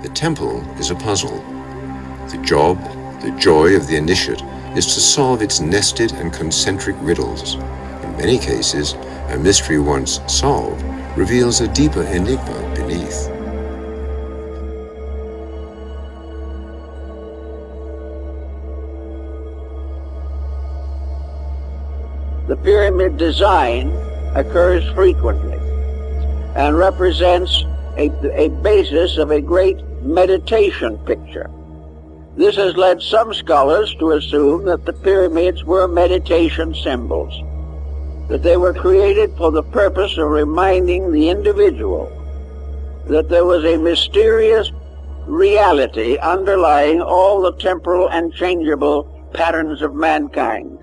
The temple is a puzzle. The job, the joy of the initiate is to solve its nested and concentric riddles. In many cases, a mystery once solved reveals a deeper enigma beneath. The pyramid design occurs frequently and represents a basis of a great meditation picture. This has led some scholars to assume that the pyramids were meditation symbols, that they were created for the purpose of reminding the individual that there was a mysterious reality underlying all the temporal and changeable patterns of mankind.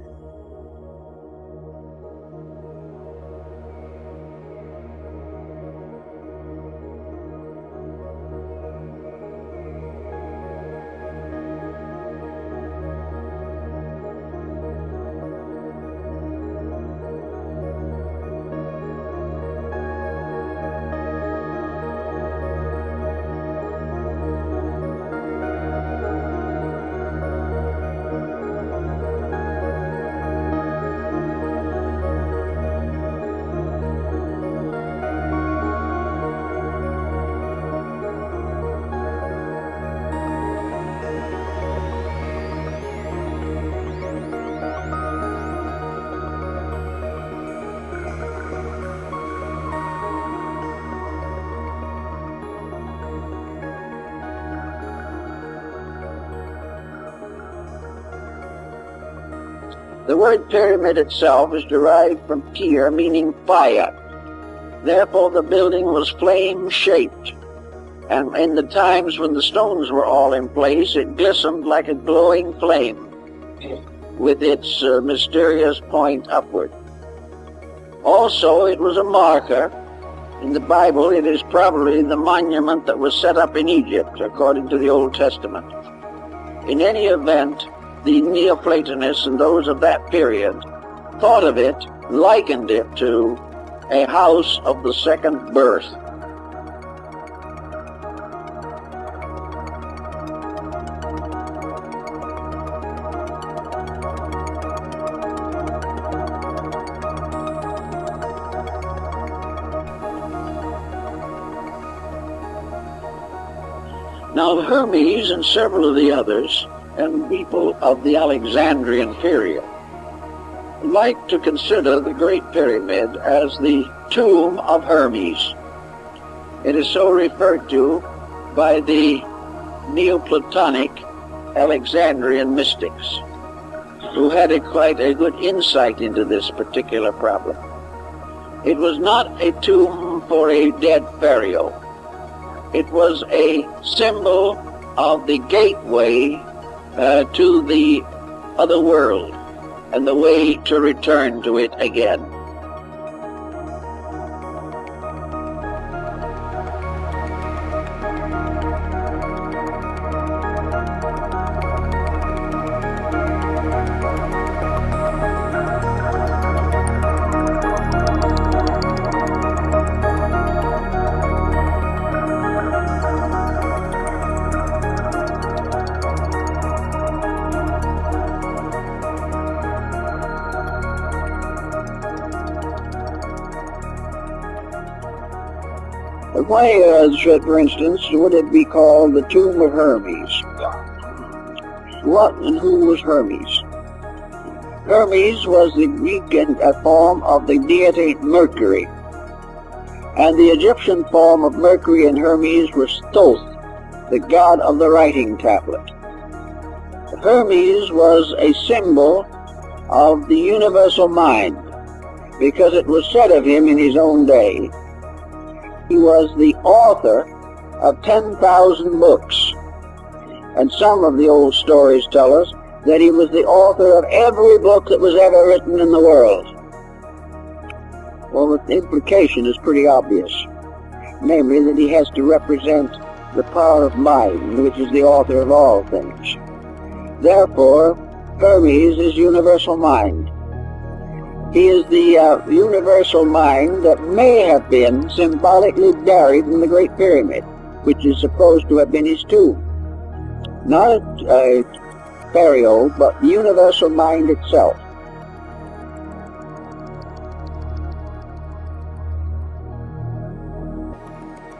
The word pyramid itself is derived from pyr, meaning fire. Therefore, the building was flame-shaped. And in the times when the stones were all in place, it glistened like a glowing flame with its mysterious point upward. Also, it was a marker. In the Bible, it is probably the monument that was set up in Egypt, according to the Old Testament. In any event, the Neoplatonists and those of that period thought of it, likened it to a house of the second birth. Now Hermes and several of the others and people of the Alexandrian period like to consider the Great Pyramid as the tomb of Hermes. It is so referred to by the Neoplatonic Alexandrian mystics, who had quite a good insight into this particular problem. It was not a tomb for a dead pharaoh. It was a symbol of the gateway to the other world and the way to return to it again. Why, for instance, would it be called the tomb of Hermes? What and who was Hermes? Hermes was the Greek form of the deity Mercury, and the Egyptian form of Mercury and Hermes was Thoth, the god of the writing tablet. Hermes was a symbol of the universal mind, because it was said of him in his own day, he was the author of 10,000 books. And some of the old stories tell us that he was the author of every book that was ever written in the world. Well, the implication is pretty obvious, namely that he has to represent the power of mind, which is the author of all things. Therefore, Hermes is universal mind. He is the universal mind that may have been symbolically buried in the Great Pyramid. which is supposed to have been his tomb. Not a burial, but the universal mind itself.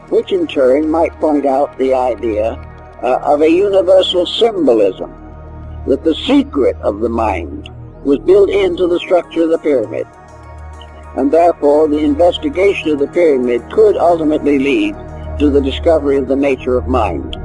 Which in turn might point out the idea of a universal symbolism, that the secret of the mind was built into the structure of the pyramid, and therefore the investigation of the pyramid could ultimately lead to the discovery of the nature of mind.